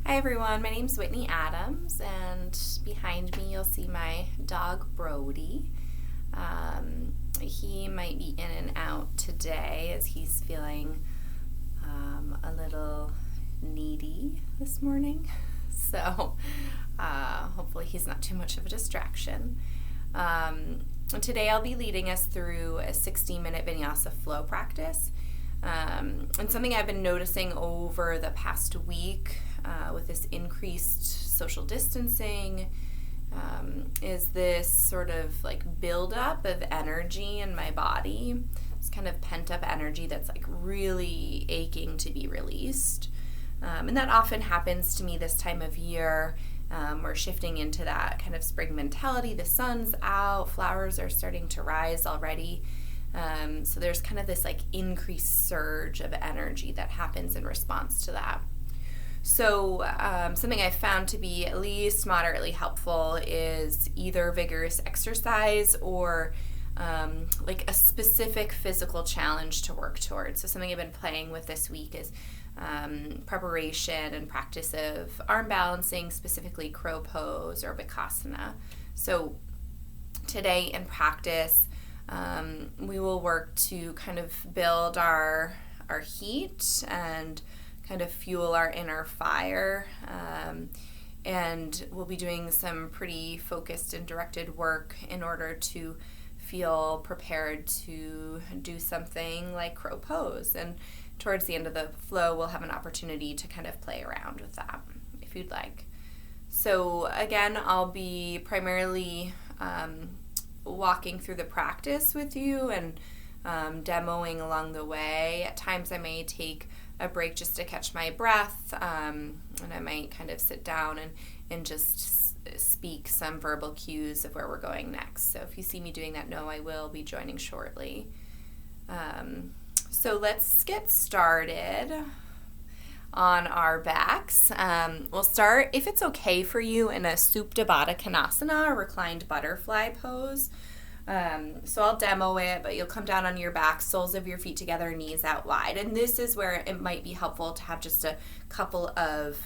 Hi everyone, my name's Whitney Adams, and behind me you'll see my dog Brody. He might be in and out today as he's feeling a little needy this morning, so hopefully he's not too much of a distraction. Today I'll be leading us through a 60-minute Vinyasa flow practice. And something I've been noticing over the past week with this increased social distancing is this sort of like buildup of energy in my body. It's kind of pent up energy that's like really aching to be released. And that often happens to me this time of year. We're shifting into that kind of spring mentality. The sun's out, flowers are starting to rise already. So there's kind of this like increased surge of energy that happens in response to that. So something I've found to be at least moderately helpful is either vigorous exercise or like a specific physical challenge to work towards. So something I've been playing with this week is preparation and practice of arm balancing, specifically crow pose or Vinyasa. So today in practice, we will work to kind of build our heat and kind of fuel our inner fire. And we'll be doing some pretty focused and directed work in order to feel prepared to do something like crow pose. And towards the end of the flow, we'll have an opportunity to kind of play around with that if you'd like. So again, I'll be primarily walking through the practice with you and demoing along the way. At times I may take a break just to catch my breath, and I might kind of sit down and just speak some verbal cues of where we're going next. So if you see me doing that, know I will be joining shortly. So let's get started on our backs. We'll start, if it's okay for you, in a Supta Baddha Konasana, or reclined butterfly pose. So I'll demo it, but you'll come down on your back, soles of your feet together, knees out wide. And this is where it might be helpful to have just a couple of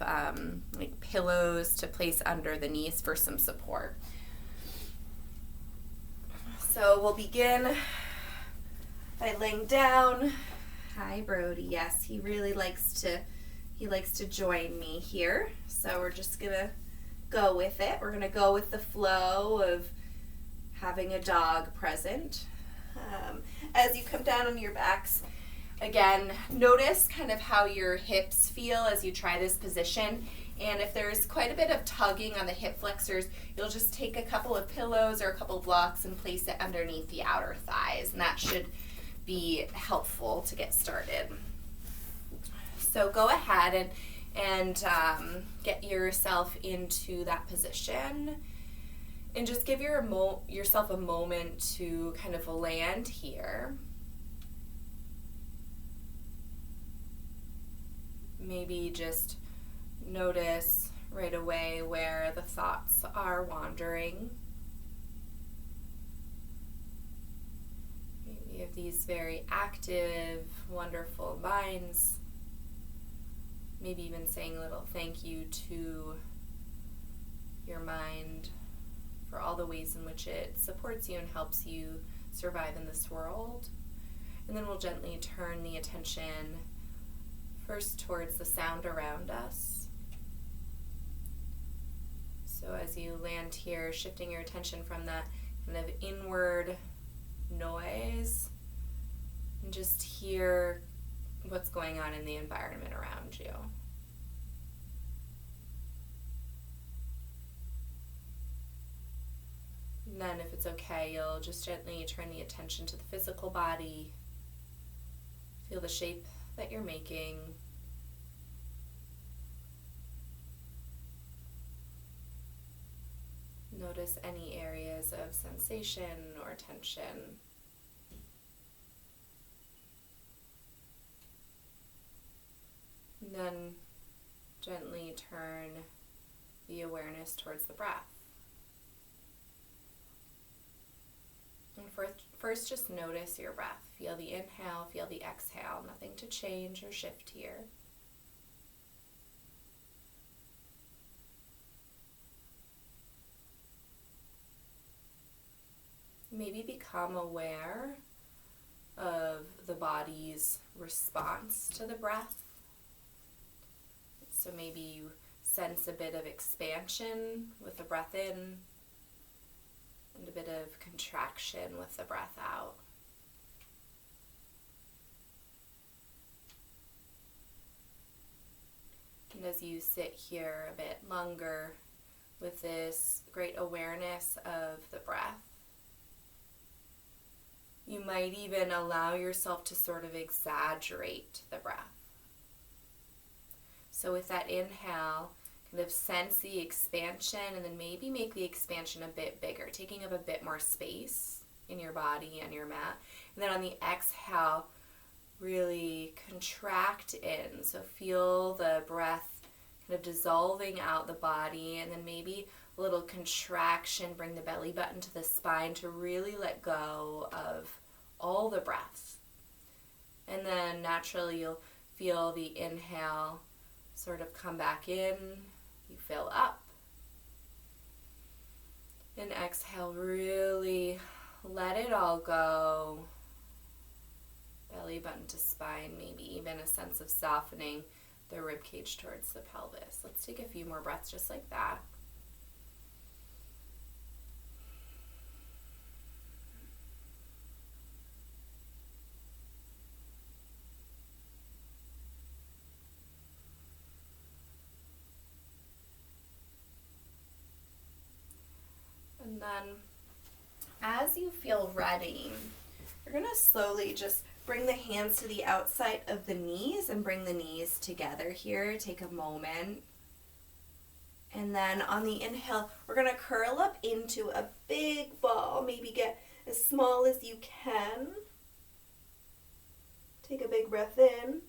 like pillows to place under the knees for some support. So we'll begin by laying down. Hi, Brody. Yes, he really likes to join me here. So we're just gonna go with it. We're gonna go with the flow of having a dog present. As you come down on your backs, again, notice kind of how your hips feel as you try this position. And if there's quite a bit of tugging on the hip flexors, you'll just take a couple of pillows or a couple of blocks and place it underneath the outer thighs. And that should be helpful to get started. So go ahead and get yourself into that position. And just give yourself a moment to kind of land here. Maybe just notice right away where the thoughts are wandering. Maybe you have these very active, wonderful minds. Maybe even saying a little thank you to your mind for all the ways in which it supports you and helps you survive in this world. And then we'll gently turn the attention first towards the sound around us. So as you land here, shifting your attention from that kind of inward noise, and just hear what's going on in the environment around you. And then, if it's okay, you'll just gently turn the attention to the physical body. Feel the shape that you're making. Notice any areas of sensation or tension. And then gently turn the awareness towards the breath. And first, just notice your breath. Feel the inhale, feel the exhale. Nothing to change or shift here. maybe become aware of the body's response to the breath. So maybe you sense a bit of expansion with the breath in and a bit of contraction with the breath out. And as you sit here a bit longer with this great awareness of the breath, you might even allow yourself to sort of exaggerate the breath. So with that inhale, kind of sense the expansion and then maybe make the expansion a bit bigger, taking up a bit more space in your body and your mat. And then on the exhale, really contract in. So feel the breath kind of dissolving out the body, and then maybe a little contraction, bring the belly button to the spine to really let go of all the breaths. And then naturally you'll feel the inhale sort of come back in, you fill up. And exhale, really let it all go. Belly button to spine, maybe even a sense of softening the rib cage towards the pelvis. Let's take a few more breaths just like that. And then as you feel ready, you're going to slowly just bring the hands to the outside of the knees and bring the knees together here. Take a moment. And then on the inhale, we're going to curl up into a big ball. Maybe get as small as you can. Take a big breath in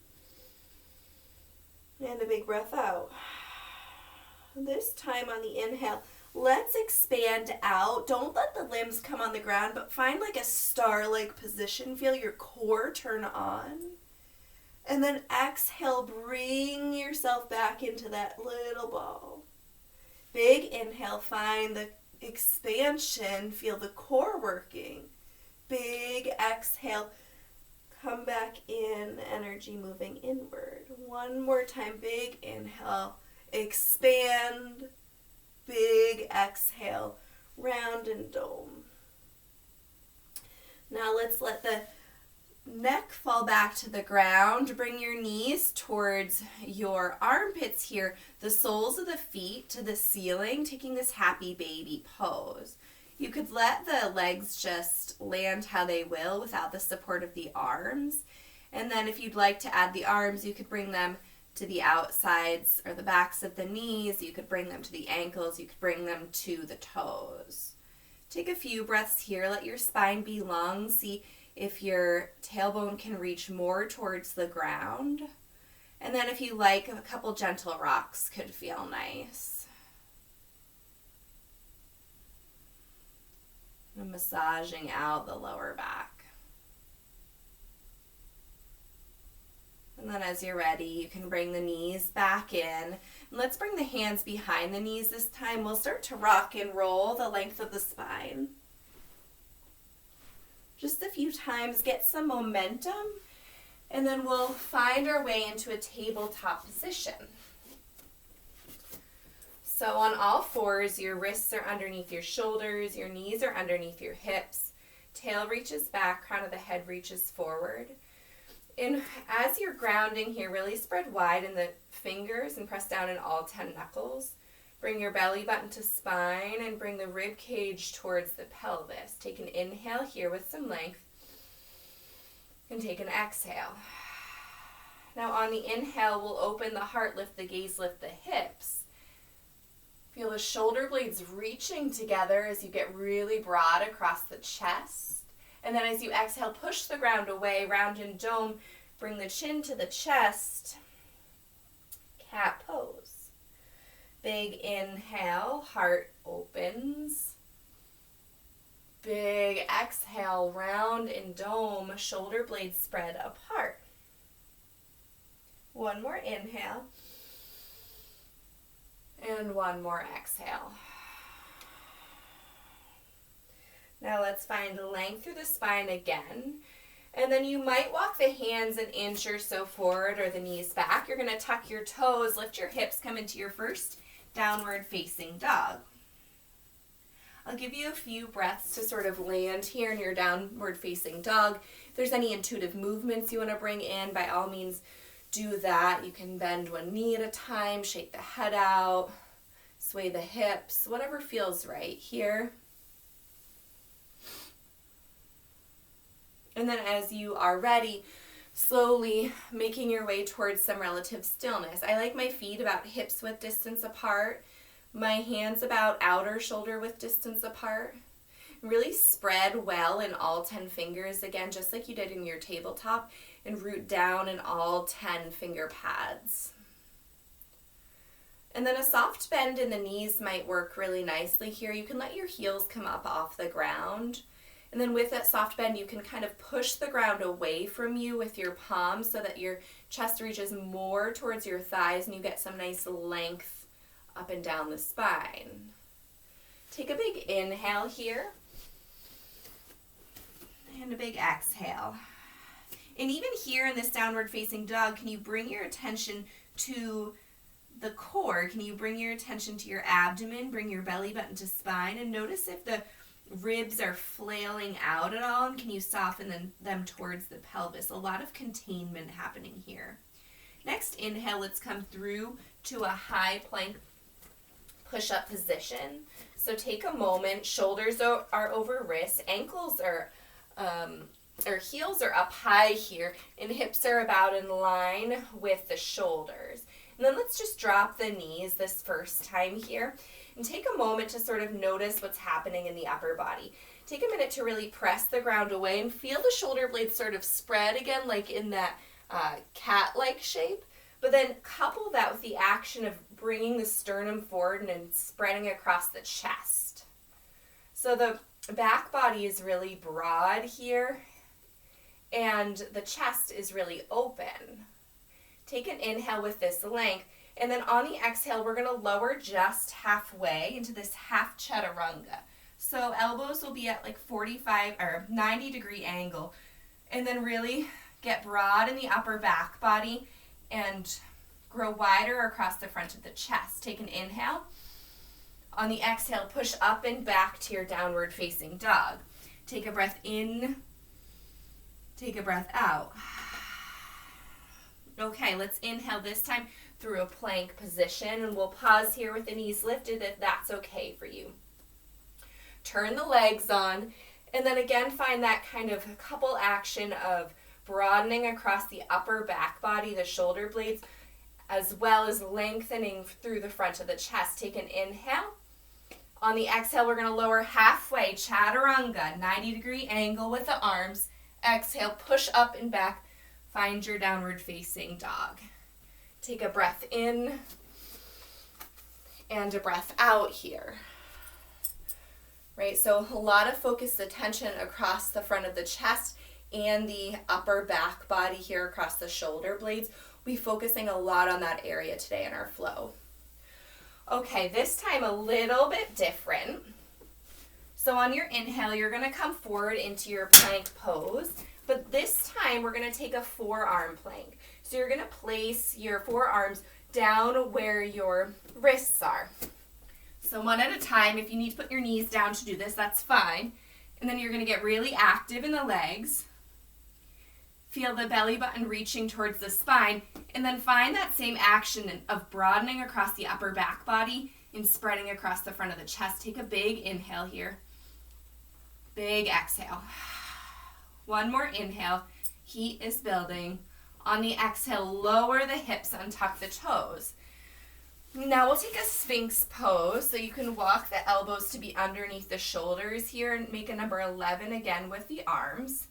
and a big breath out. This time on the inhale, let's expand out. Don't let the limbs come on the ground, but find like a star-like position. Feel your core turn on. And then exhale, bring yourself back into that little ball. Big inhale, find the expansion, feel the core working. Big exhale, come back in, energy moving inward. One more time, big inhale, expand. Big exhale, round and dome. Now let's let the neck fall back to the ground. Bring your knees towards your armpits here, the soles of the feet to the ceiling, taking this happy baby pose. You could let the legs just land how they will without the support of the arms. And then if you'd like to add the arms, you could bring them to the outsides or the backs of the knees. You could bring them to the ankles. You could bring them to the toes. Take a few breaths here. Let your spine be long. See if your tailbone can reach more towards the ground. And then if you like, a couple gentle rocks could feel nice. And massaging out the lower back. And then as you're ready, you can bring the knees back in. And let's bring the hands behind the knees this time. We'll start to rock and roll the length of the spine. Just a few times, get some momentum, and then we'll find our way into a tabletop position. So on all fours, your wrists are underneath your shoulders, your knees are underneath your hips, tail reaches back, crown of the head reaches forward. And as you're grounding here, really spread wide in the fingers and press down in all 10 knuckles. Bring your belly button to spine and bring the rib cage towards the pelvis. Take an inhale here with some length and take an exhale. Now on the inhale, we'll open the heart, lift the gaze, lift the hips. Feel the shoulder blades reaching together as you get really broad across the chest. And then as you exhale, push the ground away, round and dome. Bring the chin to the chest. Cat pose. Big inhale, heart opens. Big exhale, round and dome, shoulder blades spread apart. One more inhale. And one more exhale. Now let's find length through the spine again. And then you might walk the hands an inch or so forward or the knees back. You're going to tuck your toes, lift your hips, come into your first downward facing dog. I'll give you a few breaths to sort of land here in your downward facing dog. If there's any intuitive movements you want to bring in, by all means do that. You can bend one knee at a time, shake the head out, sway the hips, whatever feels right here. And then as you are ready, slowly making your way towards some relative stillness. I like my feet about hips width distance apart, my hands about outer shoulder width distance apart. Really spread well in all 10 fingers, again, just like you did in your tabletop, and root down in all 10 finger pads. And then a soft bend in the knees might work really nicely here. You can let your heels come up off the ground. And then with that soft bend, you can kind of push the ground away from you with your palms so that your chest reaches more towards your thighs and you get some nice length up and down the spine. Take a big inhale here and a big exhale. And even here in this downward facing dog, can you bring your attention to the core? Can you bring your attention to your abdomen, bring your belly button to spine, and notice if the ribs are flailing out at all, and can you soften them towards the pelvis? A lot of containment happening here. Next inhale, let's come through to a high plank push-up position. So take a moment, shoulders are over wrists, ankles are, or heels are up high here, and hips are about in line with the shoulders. And then let's just drop the knees this first time here. And take a moment to sort of notice what's happening in the upper body. Take a minute to really press the ground away and feel the shoulder blades sort of spread again, like in that cat-like shape. But then couple that with the action of bringing the sternum forward and spreading across the chest. So the back body is really broad here, and the chest is really open. Take an inhale with this length. And then on the exhale, we're going to lower just halfway into this half chaturanga. So elbows will be at like 45 or 90 degree angle. And then really get broad in the upper back body and grow wider across the front of the chest. Take an inhale. On the exhale, push up and back to your downward facing dog. Take a breath in. Take a breath out. Okay, let's inhale this time through a plank position, and we'll pause here with the knees lifted if that's okay for you. Turn the legs on, and then again find that kind of couple action of broadening across the upper back body, the shoulder blades, as well as lengthening through the front of the chest. Take an inhale. On the exhale, we're going to lower halfway, chaturanga, 90 degree angle with the arms. Exhale, push up and back, find your downward facing dog. Take a breath in and a breath out here. Right, so a lot of focused attention across the front of the chest and the upper back body here across the shoulder blades. We'll be focusing a lot on that area today in our flow. Okay, this time a little bit different. So on your inhale, you're going to come forward into your plank pose, but this time we're going to take a forearm plank. So you're going to place your forearms down where your wrists are. So one at a time. If you need to put your knees down to do this, that's fine. And then you're going to get really active in the legs. Feel the belly button reaching towards the spine. And then find that same action of broadening across the upper back body and spreading across the front of the chest. Take a big inhale here. Big exhale. One more inhale. Heat is building. On the exhale, lower the hips, untuck the toes. Now we'll take a Sphinx pose, so you can walk the elbows to be underneath the shoulders here and make a number 11 again with the arms.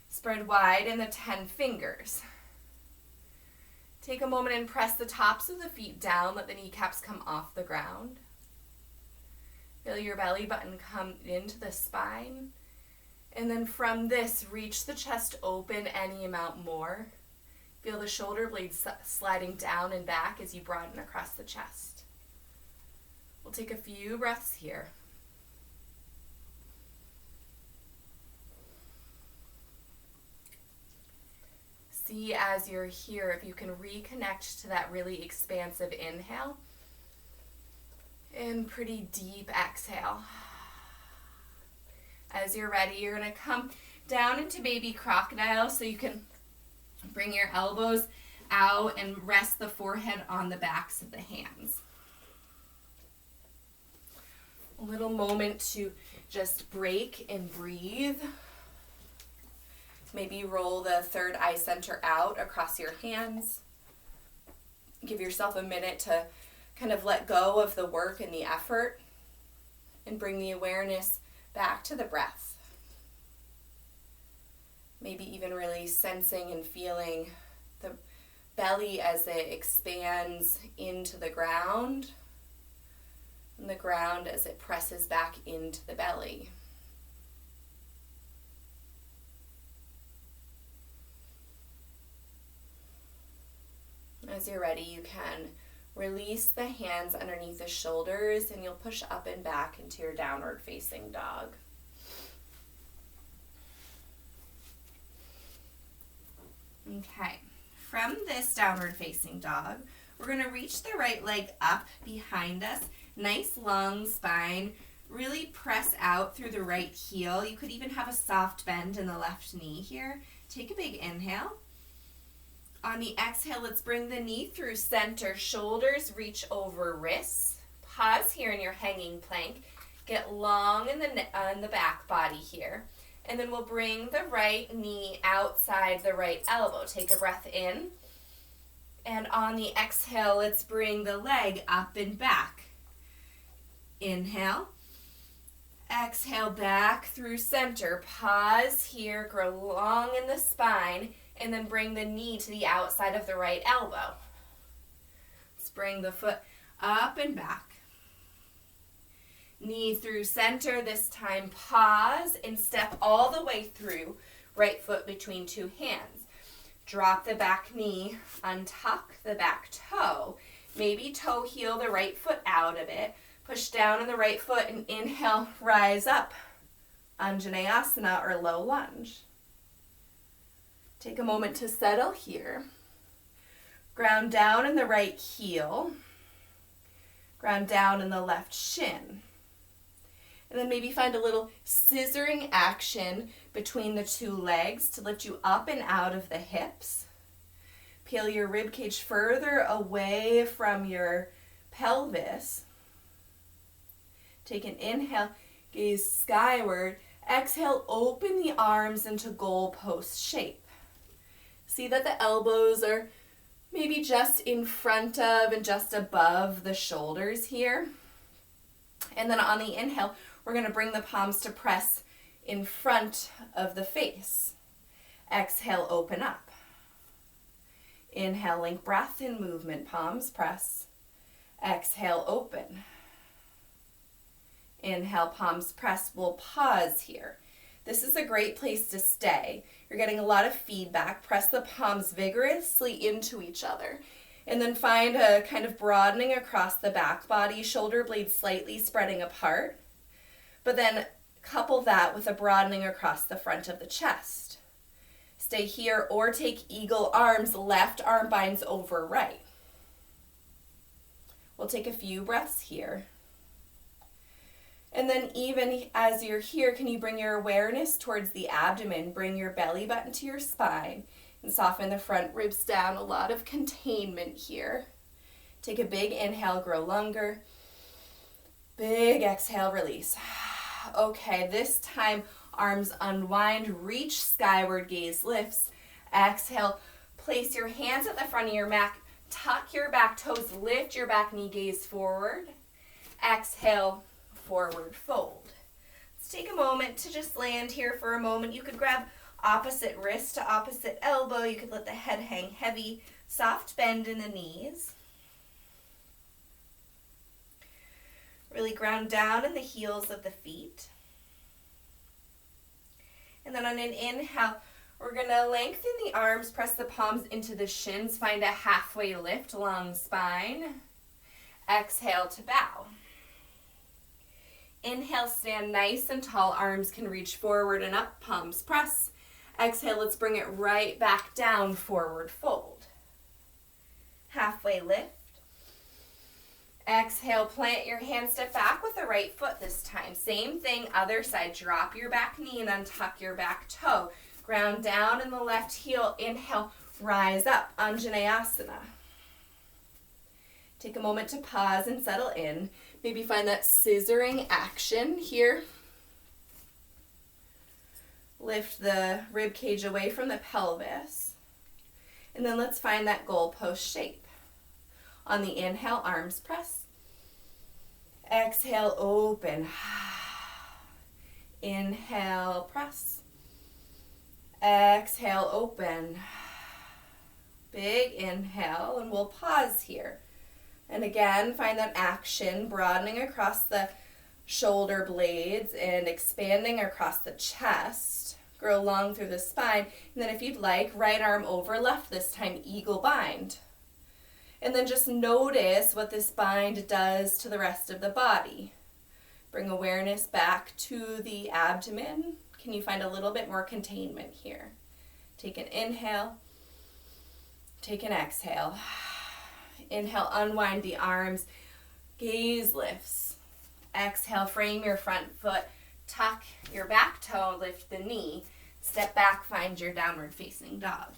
Spread wide in the 10 fingers. Take a moment and press the tops of the feet down, let the kneecaps come off the ground. Feel your belly button come into the spine. And then from this, reach the chest open any amount more. Feel the shoulder blades sliding down and back as you broaden across the chest. We'll take a few breaths here. See as you're here if you can reconnect to that really expansive inhale and pretty deep exhale. As you're ready, you're going to come down into baby crocodile so you can bring your elbows out and rest the forehead on the backs of the hands. A little moment to just break and breathe. Maybe roll the third eye center out across your hands. Give yourself a minute to kind of let go of the work and the effort and bring the awareness back to the breath. Maybe even really sensing and feeling the belly as it expands into the ground and the ground as it presses back into the belly. As you're ready, you can release the hands underneath the shoulders and you'll push up and back into your downward facing dog. Okay, from this downward facing dog, we're going to reach the right leg up behind us. Nice long spine. Really press out through the right heel. You could even have a soft bend in the left knee here. Take a big inhale. On the exhale, let's bring the knee through center. Shoulders reach over wrists. Pause here in your hanging plank. Get long in the back body here. And then we'll bring the right knee outside the right elbow. Take a breath in. And on the exhale, let's bring the leg up and back. Inhale. Exhale back through center. Pause here. Grow long in the spine. And then bring the knee to the outside of the right elbow. Let's bring the foot up and back. Knee through center. This time pause and step all the way through. Right foot between two hands. Drop the back knee. Untuck the back toe. Maybe toe heel the right foot out of it. Push down on the right foot and inhale, rise up. Anjaneyasana or low lunge. Take a moment to settle here. Ground down in the right heel. Ground down in the left shin. And then maybe find a little scissoring action between the two legs to lift you up and out of the hips. Peel your rib cage further away from your pelvis. Take an inhale, gaze skyward. Exhale, open the arms into goalpost shape. See that the elbows are maybe just in front of and just above the shoulders here. And then on the inhale, we're going to bring the palms to press in front of the face. Exhale, open up. Inhale, link breath and movement, palms press. Exhale, open. Inhale, palms press. We'll pause here. This is a great place to stay. You're getting a lot of feedback. Press the palms vigorously into each other. And then find a kind of broadening across the back body, shoulder blades slightly spreading apart. But then couple that with a broadening across the front of the chest. Stay here or take eagle arms, left arm binds over right. We'll take a few breaths here. And then even as you're here, can you bring your awareness towards the abdomen? Bring your belly button to your spine and soften the front ribs down. A lot of containment here. Take a big inhale, grow longer. Big exhale, release. Okay, this time arms unwind, reach skyward, gaze lifts. Exhale, place your hands at the front of your mat. Tuck your back toes, lift your back knee, gaze forward. Exhale, forward fold. Let's take a moment to just land here for a moment. You could grab opposite wrist to opposite elbow. You could let the head hang heavy. Soft bend in the knees. Really ground down in the heels of the feet. And then on an inhale, we're going to lengthen the arms, press the palms into the shins, find a halfway lift, long spine. Exhale to bow. Inhale, stand nice and tall, arms can reach forward and up, palms press. Exhale, let's bring it right back down, forward fold. Halfway lift. Exhale, plant your hand, step back with the right foot this time. Same thing, other side. Drop your back knee and then tuck your back toe. Ground down in the left heel. Inhale, rise up, Anjaneyasana. Take a moment to pause and settle in. Maybe find that scissoring action here. Lift the rib cage away from the pelvis. And then let's find that goalpost shape. On the inhale, arms press. Exhale, open. Inhale, press. Exhale, open. Big inhale, and we'll pause here. And again, find that action, broadening across the shoulder blades and expanding across the chest. Grow long through the spine. And then if you'd like, right arm over left this time, eagle bind. And then just notice what this bind does to the rest of the body. Bring awareness back to the abdomen. Can you find a little bit more containment here? Take an inhale. Take an exhale. Inhale, unwind the arms. Gaze lifts. Exhale, frame your front foot. Tuck your back toe, lift the knee. Step back, find your downward facing dog.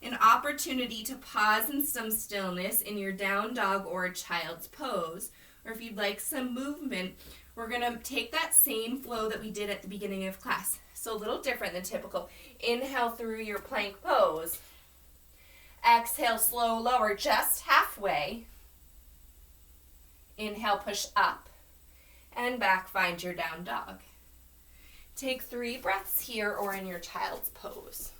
An opportunity to pause in some stillness in your down dog or child's pose, or if you'd like some movement, we're going to take that same flow that we did at the beginning of class. So a little different than typical. Inhale through your plank pose. Exhale, slow lower, just halfway. Inhale, push up and back, find your down dog. Take 3 breaths here or in your child's pose.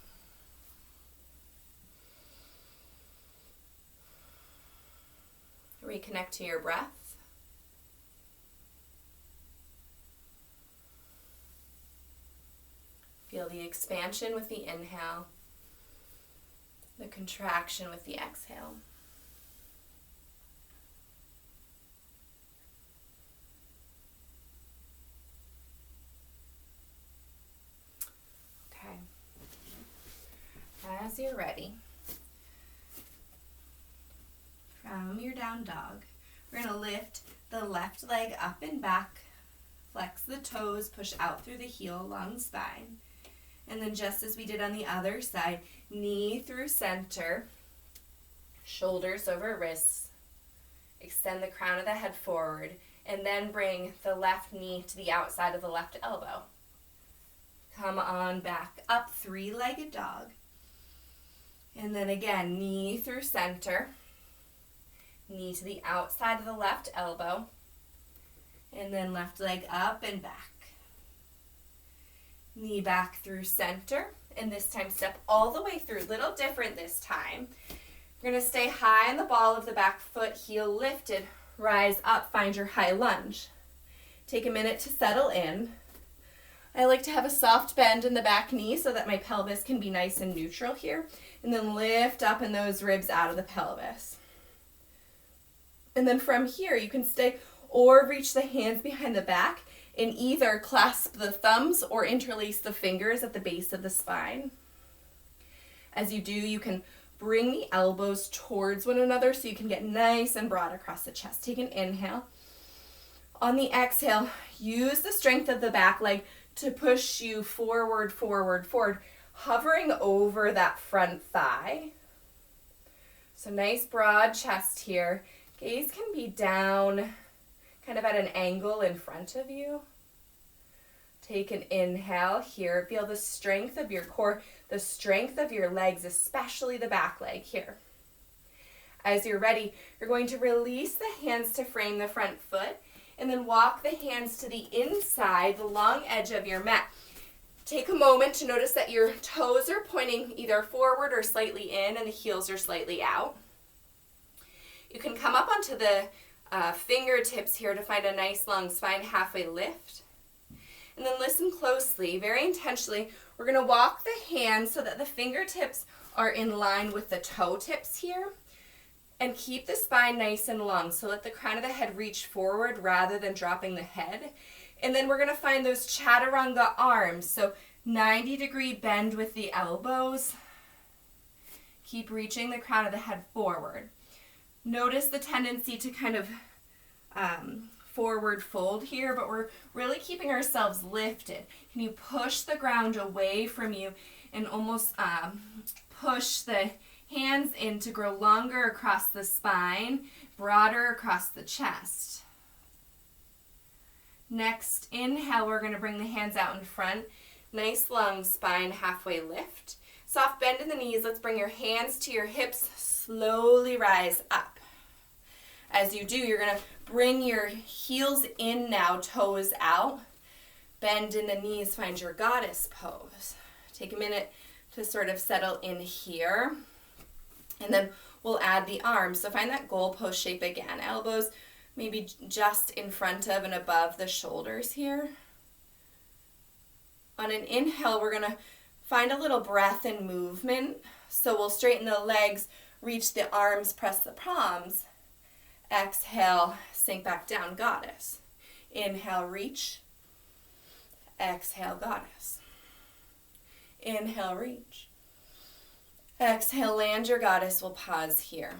Reconnect to your breath. Feel the expansion with the inhale, the contraction with the exhale. Okay. As you're ready, from your down dog, we're going to lift the left leg up and back, flex the toes, push out through the heel along the spine. And then just as we did on the other side, knee through center, shoulders over wrists, extend the crown of the head forward, and then bring the left knee to the outside of the left elbow. Come on back up, 3-legged dog. And then again, knee through center, knee to the outside of the left elbow, and then left leg up and back. Knee back through center, and this time step all the way through. Little different this time. You're going to stay high on the ball of the back foot, heel lifted, rise up, find your high lunge. Take a minute to settle in. I like to have a soft bend in the back knee so that my pelvis can be nice and neutral here, and then lift up in those ribs out of the pelvis. And then from here, you can stay or reach the hands behind the back and either clasp the thumbs or interlace the fingers at the base of the spine. As you do, you can bring the elbows towards one another so you can get nice and broad across the chest. Take an inhale. On the exhale, use the strength of the back leg to push you forward, forward, forward, hovering over that front thigh. So nice broad chest here. Gaze can be down, kind of at an angle in front of you. Take an inhale here. Feel the strength of your core, the strength of your legs, especially the back leg here. As you're ready, you're going to release the hands to frame the front foot and then walk the hands to the inside, the long edge of your mat. Take a moment to notice that your toes are pointing either forward or slightly in and the heels are slightly out. You can come up onto the fingertips here to find a nice long spine, halfway lift. And then listen closely, very intentionally. We're going to walk the hands so that the fingertips are in line with the toe tips here. And keep the spine nice and long. So let the crown of the head reach forward rather than dropping the head. And then we're going to find those chaturanga arms. So 90-degree bend with the elbows. Keep reaching the crown of the head forward. Notice the tendency to kind of forward fold here, but we're really keeping ourselves lifted. Can you push the ground away from you and almost push the hands in to grow longer across the spine, broader across the chest. Next, inhale, we're going to bring the hands out in front. Nice long spine, halfway lift. Soft bend in the knees. Let's bring your hands to your hips. Slowly rise up. As you do, you're going to bring your heels in now, toes out. Bend in the knees, find your goddess pose. Take a minute to sort of settle in here. And then we'll add the arms. So find that goalpost shape again. Elbows maybe just in front of and above the shoulders here. On an inhale, we're going to find a little breath and movement. So we'll straighten the legs, reach the arms, press the palms. Exhale, sink back down, goddess. Inhale, reach. Exhale, goddess. Inhale, reach. Exhale, land your goddess. We'll pause here.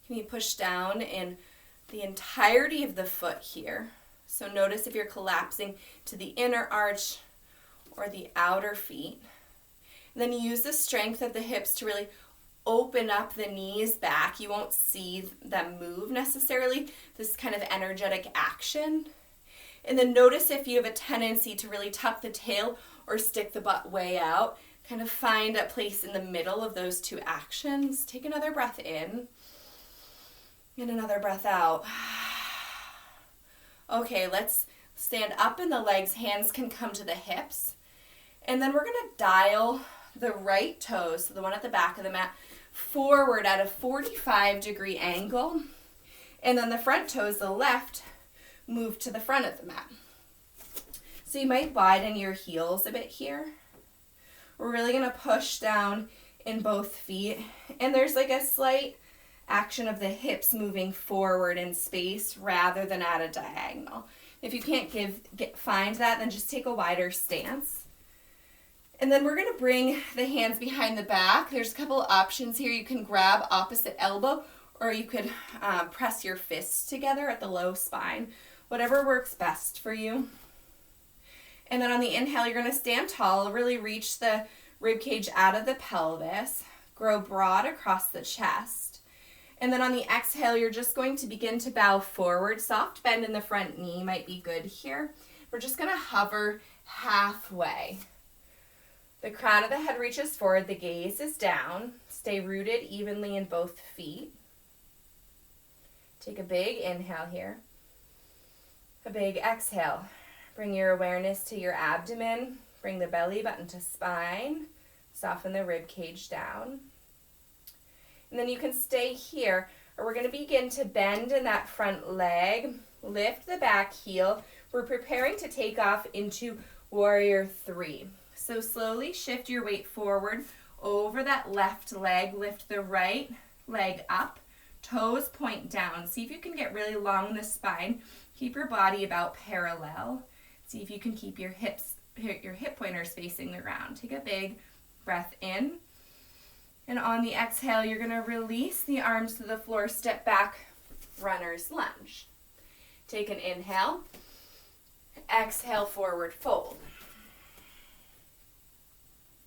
Can you push down in the entirety of the foot here? So notice if you're collapsing to the inner arch or the outer feet. And then use the strength of the hips to really open up the knees back. You won't see them move necessarily, this kind of energetic action. And then notice if you have a tendency to really tuck the tail or stick the butt way out. Kind of find a place in the middle of those two actions. Take another breath in and another breath out. Okay, let's stand up in the legs. Hands can come to the hips. And then we're going to dial the right toes, so the one at the back of the mat, forward at a 45-degree angle. And then the front toes, the left, move to the front of the mat. So you might widen your heels a bit here. We're really going to push down in both feet. And there's like a slight action of the hips moving forward in space rather than at a diagonal. If you can't find that, then just take a wider stance. And then we're going to bring the hands behind the back. There's a couple of options here. You can grab opposite elbow, or you could press your fists together at the low spine. Whatever works best for you. And then on the inhale, you're going to stand tall, really reach the rib cage out of the pelvis, grow broad across the chest. And then on the exhale, you're just going to begin to bow forward. Soft bend in the front knee might be good here. We're just going to hover halfway. The crown of the head reaches forward, the gaze is down. Stay rooted evenly in both feet. Take a big inhale here. A big exhale. Bring your awareness to your abdomen. Bring the belly button to spine. Soften the rib cage down. And then you can stay here, or we're going to begin to bend in that front leg. Lift the back heel. We're preparing to take off into Warrior 3. So slowly shift your weight forward over that left leg. Lift the right leg up. Toes point down. See if you can get really long in the spine. Keep your body about parallel. See if you can keep your hip pointers facing the ground. Take a big breath in. And on the exhale, you're going to release the arms to the floor. Step back, runner's lunge. Take an inhale. Exhale, forward fold.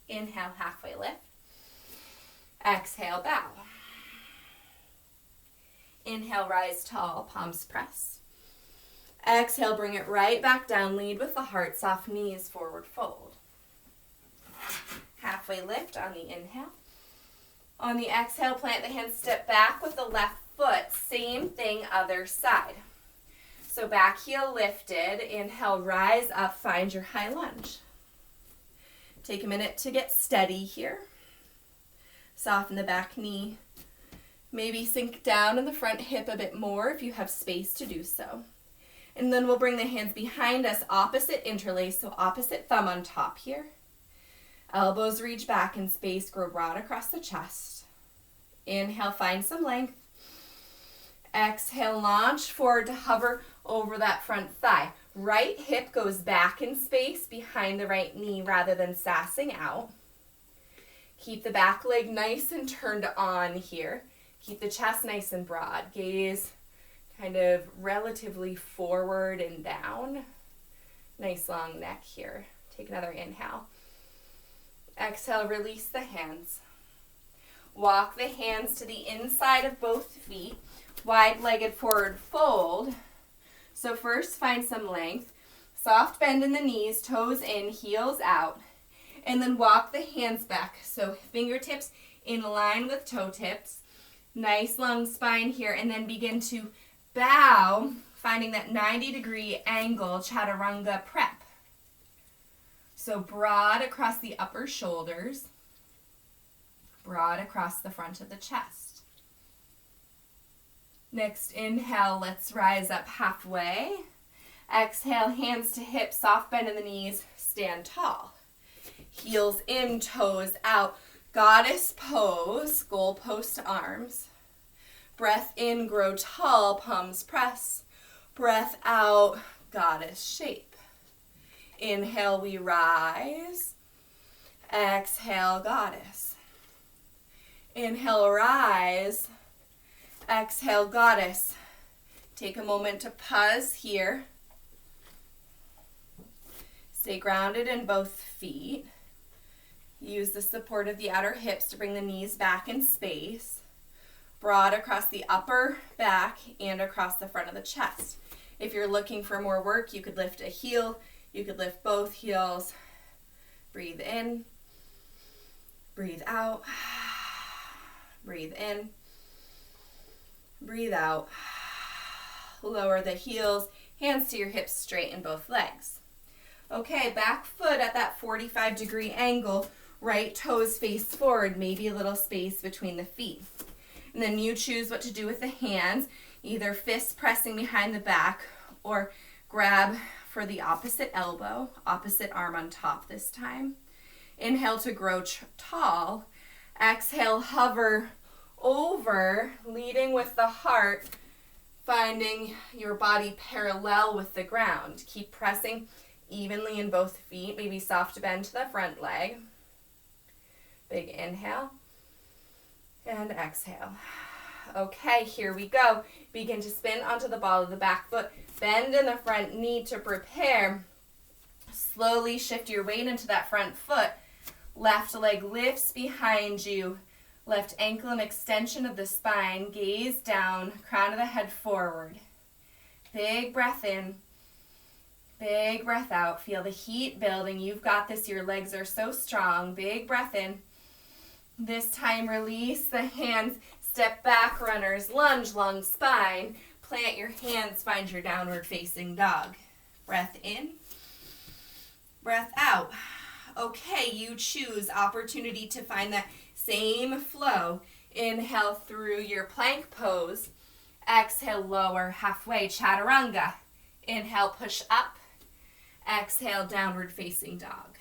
Inhale, halfway lift. Exhale, bow. Inhale, rise tall, palms press. Exhale, bring it right back down. Lead with the heart, soft knees, forward fold. Halfway lift on the inhale. On the exhale, plant the hands, step back with the left foot. Same thing, other side. So back heel lifted. Inhale, rise up, find your high lunge. Take a minute to get steady here. Soften the back knee. Maybe sink down in the front hip a bit more if you have space to do so. And then we'll bring the hands behind us, opposite interlace, so opposite thumb on top here. Elbows reach back in space, grow broad across the chest. Inhale, find some length. Exhale, launch forward to hover over that front thigh. Right hip goes back in space behind the right knee rather than sassing out. Keep the back leg nice and turned on here. Keep the chest nice and broad. Gaze kind of relatively forward and down. Nice long neck here. Take another inhale. Exhale, release the hands. Walk the hands to the inside of both feet. Wide-legged forward fold. So first find some length. Soft bend in the knees, toes in, heels out. And then walk the hands back. So fingertips in line with toe tips. Nice long spine here. And then begin to bow, finding that 90-degree angle, chaturanga prep. So broad across the upper shoulders. Broad across the front of the chest. Next inhale, let's rise up halfway. Exhale, hands to hips, soft bend in the knees, stand tall. Heels in, toes out. Goddess pose, goalpost arms. Breath in, grow tall, palms press. Breath out, goddess shape. Inhale, we rise. Exhale, goddess. Inhale, rise. Exhale, goddess. Take a moment to pause here. Stay grounded in both feet. Use the support of the outer hips to bring the knees back in space. Broad across the upper back and across the front of the chest. If you're looking for more work, you could lift a heel. You could lift both heels. Breathe in. Breathe out. Breathe in. Breathe out. Lower the heels, hands to your hips, straighten both legs. Okay, back foot at that 45-degree angle, right toes face forward, maybe a little space between the feet. And then you choose what to do with the hands, either fists pressing behind the back or grab for the opposite elbow, opposite arm on top this time. Inhale to grow tall. Exhale, hover over, leading with the heart, finding your body parallel with the ground. Keep pressing evenly in both feet, maybe soft bend to the front leg. Big inhale and exhale. Okay, here we go. Begin to spin onto the ball of the back foot. Bend in the front knee to prepare. Slowly shift your weight into that front foot. Left leg lifts behind you. Left ankle an extension of the spine. Gaze down, crown of the head forward. Big breath in. Big breath out. Feel the heat building. You've got this. Your legs are so strong. Big breath in. This time release the hands. Step back, runners lunge, long spine. Plant your hands, find your downward facing dog. Breath in. Breath out. Okay, you choose opportunity to find that same flow. Inhale through your plank pose. Exhale, lower halfway, chaturanga. Inhale, push up. Exhale, downward facing dog.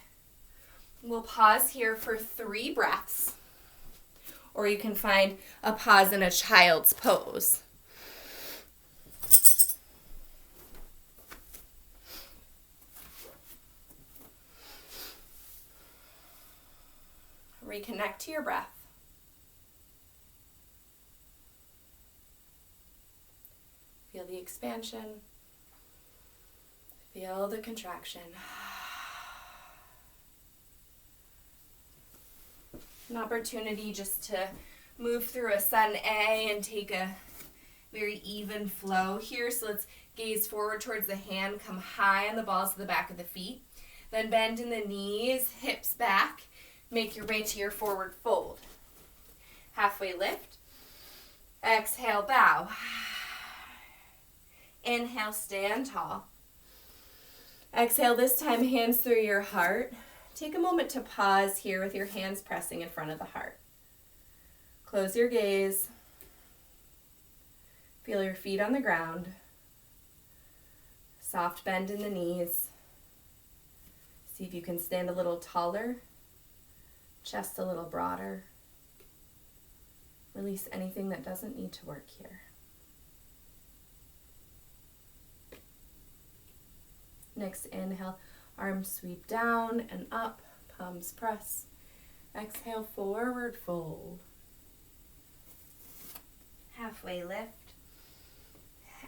We'll pause here for 3 breaths. Or you can find a pause in a child's pose. Reconnect to your breath. Feel the expansion. Feel the contraction. An opportunity just to move through a sun A and take a very even flow here. So let's gaze forward towards the hand, come high on the balls of the back of the feet. Then bend in the knees, hips back. Make your way to your forward fold. Halfway lift. Exhale, bow. Inhale, stand tall. Exhale, this time hands through your heart. Take a moment to pause here with your hands pressing in front of the heart. Close your gaze. Feel your feet on the ground. Soft bend in the knees. See if you can stand a little taller. Chest a little broader. Release anything that doesn't need to work here. Next inhale, arms sweep down and up, palms press. Exhale, forward fold. Halfway lift.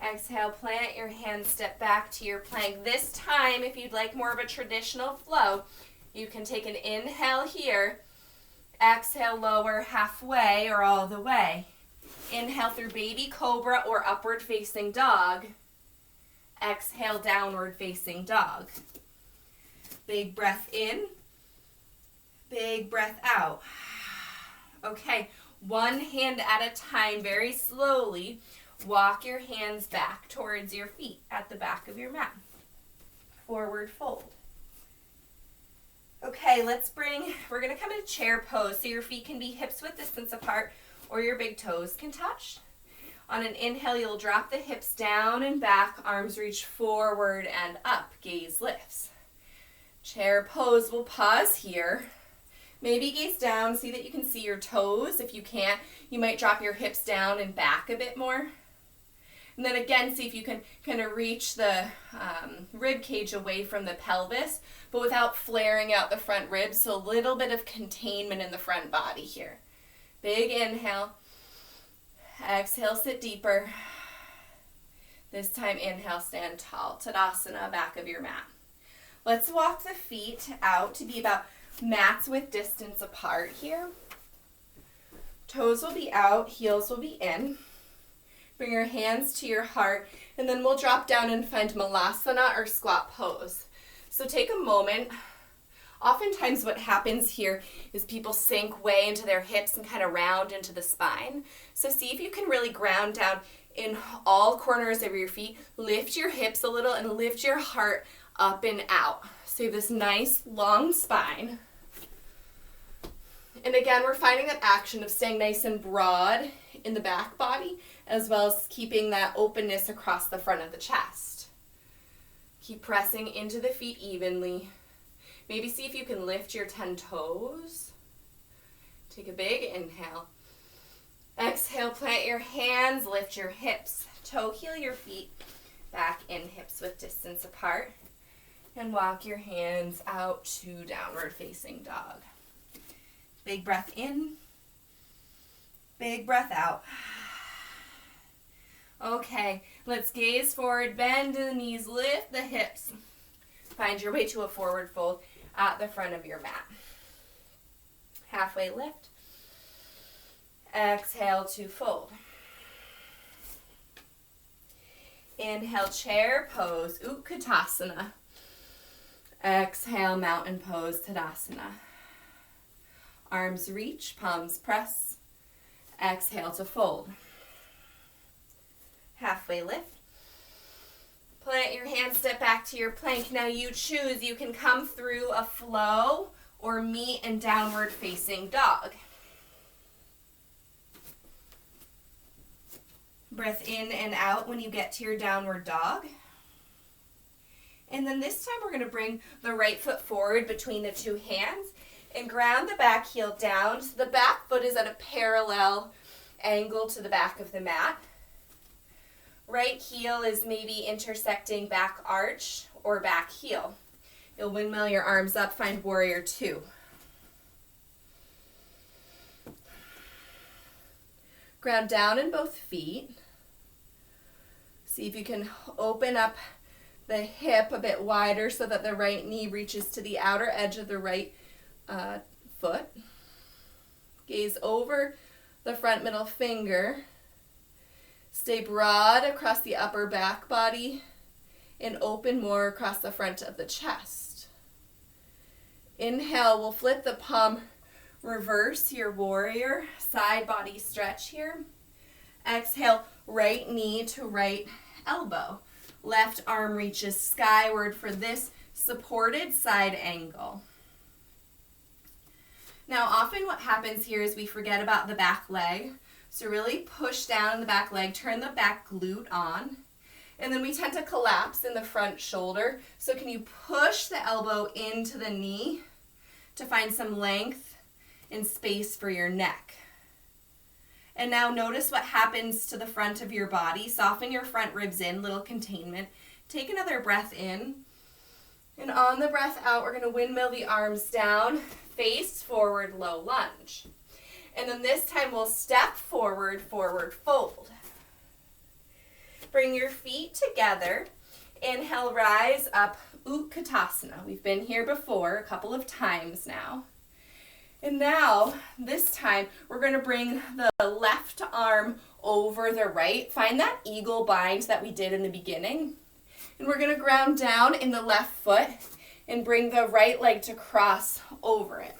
Exhale, plant your hands, step back to your plank. This time, if you'd like more of a traditional flow, you can take an inhale here. Exhale, lower halfway or all the way. Inhale through baby cobra or upward facing dog. Exhale, downward facing dog. Big breath in. Big breath out. Okay, one hand at a time, very slowly. Walk your hands back towards your feet at the back of your mat. Forward fold. Okay, we're going to come into chair pose so your feet can be hips width distance apart or your big toes can touch. On an inhale, you'll drop the hips down and back, arms reach forward and up, gaze lifts. Chair pose, we'll pause here. Maybe gaze down, see that you can see your toes. If you can't, you might drop your hips down and back a bit more. And then again, see if you can kind of reach the rib cage away from the pelvis, but without flaring out the front ribs, so a little bit of containment in the front body here. Big inhale. Exhale, sit deeper. This time, inhale, stand tall. Tadasana, back of your mat. Let's walk the feet out to be about mats width distance apart here. Toes will be out, heels will be in. Bring your hands to your heart, and then we'll drop down and find malasana or squat pose. So take a moment. Oftentimes what happens here is people sink way into their hips and kind of round into the spine. So see if you can really ground down in all corners of your feet. Lift your hips a little and lift your heart up and out. So you have this nice long spine. And again, we're finding that action of staying nice and broad in the back body, as well as keeping that openness across the front of the chest. Keep pressing into the feet evenly. Maybe see if you can lift your 10 toes. Take a big inhale. Exhale, plant your hands, lift your hips. Toe heel your feet back in, hips width distance apart. And walk your hands out to downward facing dog. Big breath in. Big breath out. Okay, let's gaze forward, bend the knees, lift the hips. Find your way to a forward fold at the front of your mat. Halfway lift. Exhale to fold. Inhale, chair pose, Utkatasana. Exhale, mountain pose, Tadasana. Arms reach, palms press. Exhale to fold. Halfway lift. Plant your hands, step back to your plank. Now you choose. You can come through a flow or meet in downward facing dog. Breath in and out when you get to your downward dog. And then this time we're going to bring the right foot forward between the two hands and ground the back heel down so the back foot is at a parallel angle to the back of the mat. Right heel is maybe intersecting back arch or back heel. You'll windmill your arms up, find warrior two. Ground down in both feet. See if you can open up the hip a bit wider so that the right knee reaches to the outer edge of the right foot. Gaze over the front middle finger. Stay broad across the upper back body and open more across the front of the chest. Inhale, we'll flip the palm, reverse your warrior, side body stretch here. Exhale, right knee to right elbow. Left arm reaches skyward for this supported side angle. Now, often what happens here is we forget about the back leg. So really push down in the back leg, turn the back glute on, and then we tend to collapse in the front shoulder. So can you push the elbow into the knee to find some length and space for your neck? And now notice what happens to the front of your body. Soften your front ribs in, little containment. Take another breath in. And on the breath out, we're going to windmill the arms down, face forward, low lunge. And then this time we'll step forward, forward fold. Bring your feet together. Inhale, rise up, Utkatasana. We've been here before a couple of times now. And now, this time, we're going to bring the left arm over the right. Find that eagle bind that we did in the beginning. And we're going to ground down in the left foot and bring the right leg to cross over it.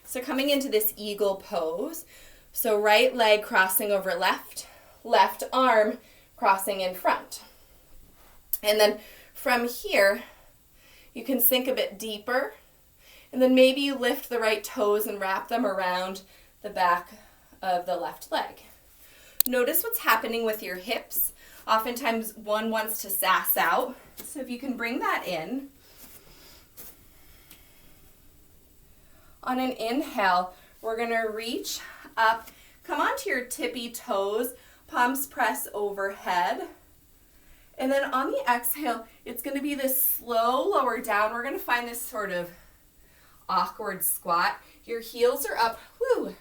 So coming into this eagle pose. So right leg crossing over left, left arm crossing in front. And then from here, you can sink a bit deeper. And then maybe you lift the right toes and wrap them around the back of the left leg. Notice what's happening with your hips. Oftentimes one wants to sass out. So if you can bring that in. On an inhale, we're going to reach up, come onto your tippy toes, palms press overhead. And then on the exhale, it's going to be this slow lower down. We're going to find this sort of awkward squat. Your heels are up, whoo,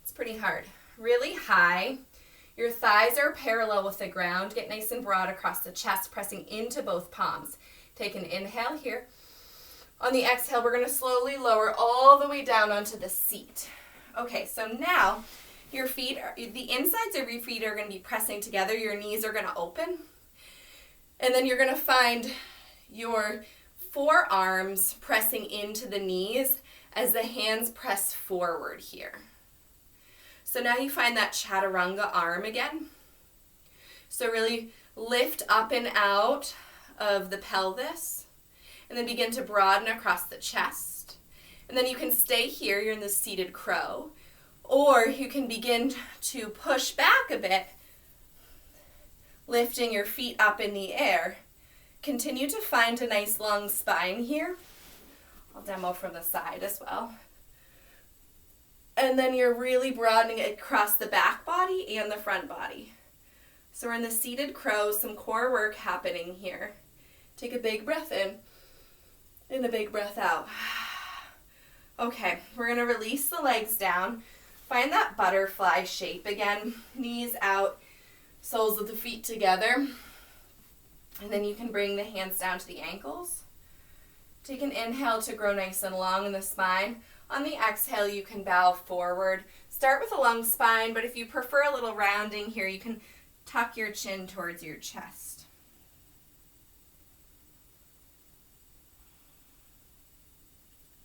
it's pretty hard, really high. Your thighs are parallel with the ground. Get nice and broad across the chest, pressing into both palms. Take an inhale here. On the exhale, we're going to slowly lower all the way down onto the seat. Okay, so now your feet, the insides of your feet are going to be pressing together. Your knees are going to open. And then you're going to find your forearms pressing into the knees as the hands press forward here. So now you find that chaturanga arm again. So really lift up and out of the pelvis and then begin to broaden across the chest. And then you can stay here, you're in the seated crow, or you can begin to push back a bit, lifting your feet up in the air. Continue to find a nice long spine here. I'll demo from the side as well. And then you're really broadening it across the back body and the front body. So we're in the seated crow, some core work happening here. Take a big breath in and a big breath out. Okay, we're going to release the legs down. Find that butterfly shape again. Knees out, soles of the feet together. And then you can bring the hands down to the ankles. Take an inhale to grow nice and long in the spine. On the exhale, you can bow forward. Start with a long spine, but if you prefer a little rounding here, you can tuck your chin towards your chest.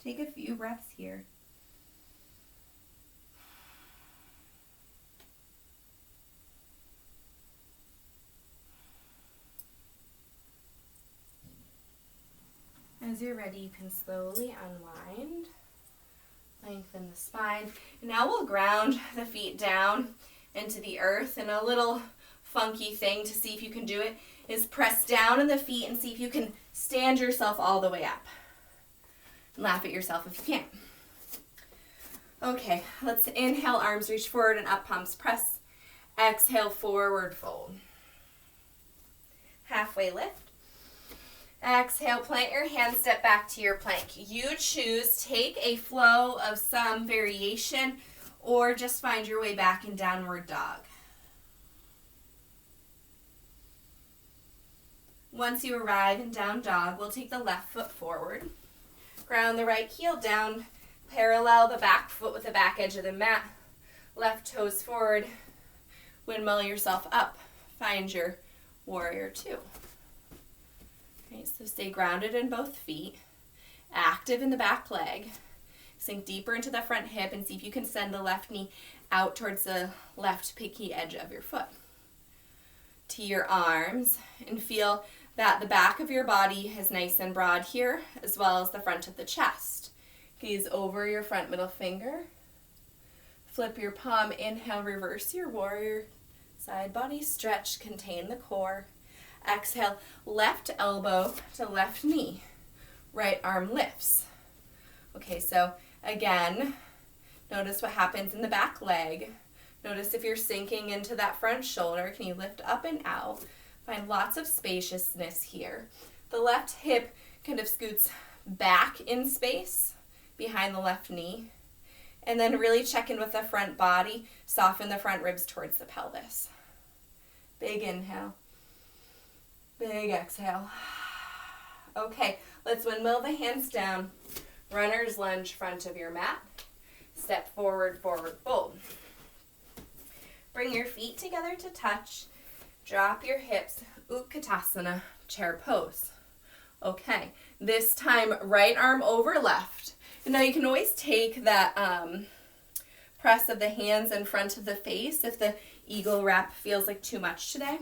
Take a few breaths here. As you're ready, you can slowly unwind, lengthen the spine. And now we'll ground the feet down into the earth. And a little funky thing to see if you can do it is press down in the feet and see if you can stand yourself all the way up. And laugh at yourself if you can't. Okay, let's inhale, arms reach forward and up, palms press. Exhale, forward fold. Halfway lift. Exhale, plant your hands, step back to your plank. You choose, take a flow of some variation or just find your way back in downward dog. Once you arrive in down dog, we'll take the left foot forward. Ground the right heel down, parallel the back foot with the back edge of the mat. Left toes forward, windmill yourself up. Find your warrior two. Okay, so stay grounded in both feet, active in the back leg. Sink deeper into the front hip and see if you can send the left knee out towards the left picky edge of your foot. To your arms and feel that the back of your body is nice and broad here, as well as the front of the chest. Gaze over your front middle finger. Flip your palm, inhale, reverse your warrior. Side body stretch, contain the core. Exhale, left elbow to left knee. Right arm lifts. Okay, so again, notice what happens in the back leg. Notice if you're sinking into that front shoulder. Can you lift up and out? Find lots of spaciousness here. The left hip kind of scoots back in space behind the left knee. And then really check in with the front body. Soften the front ribs towards the pelvis. Big inhale. Big exhale. Okay, let's windmill the hands down. Runner's lunge, front of your mat. Step forward, forward fold. Bring your feet together to touch. Drop your hips, Utkatasana, chair pose. Okay, this time right arm over left. And now you can always take that press of the hands in front of the face if the eagle wrap feels like too much today.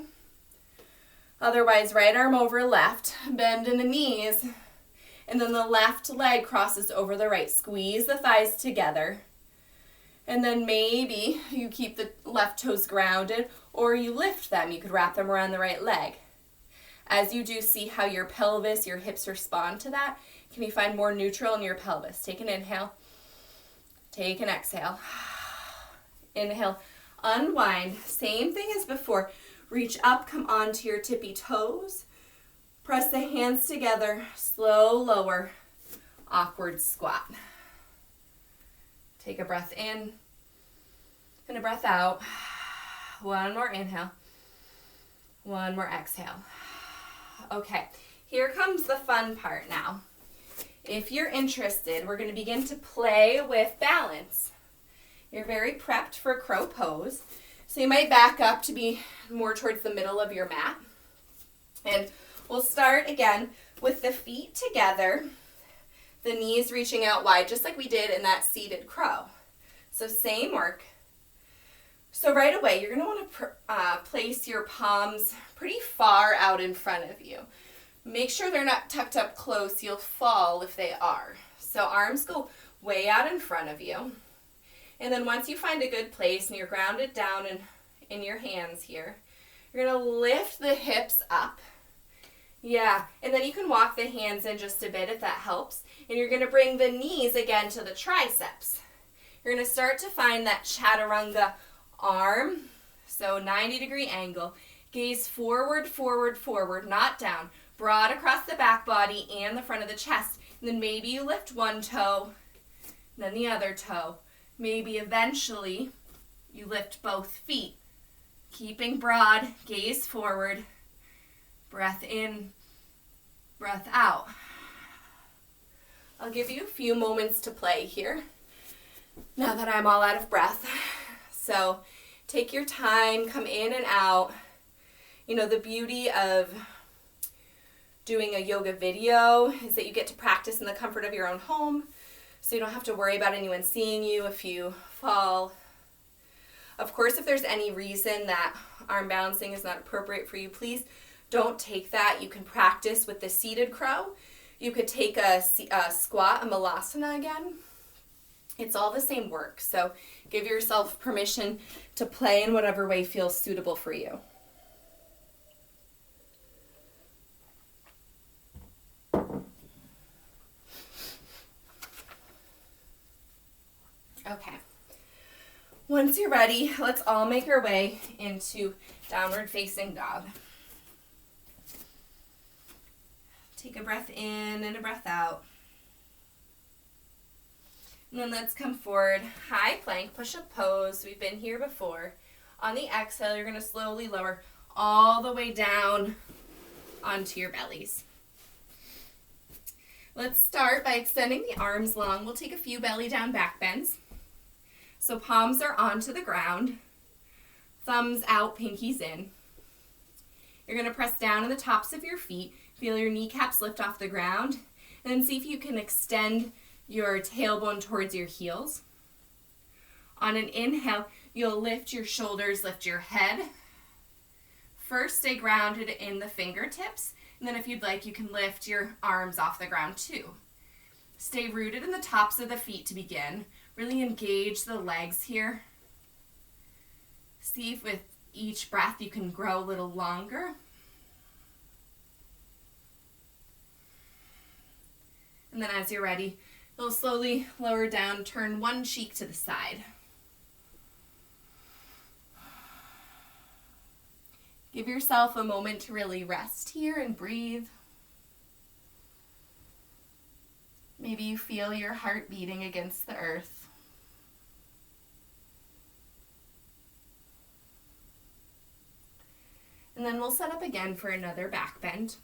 Otherwise, right arm over left, bend in the knees, and then the left leg crosses over the right. Squeeze the thighs together. And then maybe you keep the left toes grounded, or you lift them. You could wrap them around the right leg. As you do, see how your pelvis, your hips respond to that. Can you find more neutral in your pelvis? Take an inhale. Take an exhale. Inhale. Unwind. Same thing as before. Reach up, come onto your tippy toes. Press the hands together. Slow lower. Awkward squat. Take a breath in and a breath out. One more inhale. One more exhale. Okay, here comes the fun part now. If you're interested, we're going to begin to play with balance. You're very prepped for crow pose. So you might back up to be more towards the middle of your mat. And we'll start again with the feet together. The knees reaching out wide, just like we did in that seated crow. So same work. So right away, you're going to want to place your palms pretty far out in front of you. Make sure they're not tucked up close. You'll fall if they are. So arms go way out in front of you. And then once you find a good place and you're grounded down in your hands here, you're going to lift the hips up. Yeah, and then you can walk the hands in just a bit if that helps. And you're going to bring the knees again to the triceps. You're going to start to find that chaturanga arm. So 90-degree angle. Gaze forward, forward, forward, not down. Broad across the back body and the front of the chest. And then maybe you lift one toe, then the other toe. Maybe eventually you lift both feet. Keeping broad, gaze forward. Breath in, breath out. I'll give you a few moments to play here now that I'm all out of breath. So take your time, come in and out. You know, the beauty of doing a yoga video is that you get to practice in the comfort of your own home, so you don't have to worry about anyone seeing you if you fall. Of course, if there's any reason that arm balancing is not appropriate for you, please don't take that. You can practice with the seated crow. You could take a squat, a malasana again. It's all the same work. So give yourself permission to play in whatever way feels suitable for you. Okay. Once you're ready, let's all make our way into downward facing dog. Take a breath in and a breath out. And then let's come forward. High plank, push-up pose. We've been here before. On the exhale, you're going to slowly lower all the way down onto your bellies. Let's start by extending the arms long. We'll take a few belly down back bends. So palms are onto the ground. Thumbs out, pinkies in. You're going to press down on the tops of your feet. Feel your kneecaps lift off the ground. And then see if you can extend your tailbone towards your heels. On an inhale, you'll lift your shoulders, lift your head. First, stay grounded in the fingertips. And then if you'd like, you can lift your arms off the ground too. Stay rooted in the tops of the feet to begin. Really engage the legs here. See if with each breath you can grow a little longer. And then as you're ready, you'll slowly lower down, turn one cheek to the side. Give yourself a moment to really rest here and breathe. Maybe you feel your heart beating against the earth. And then we'll set up again for another back bend.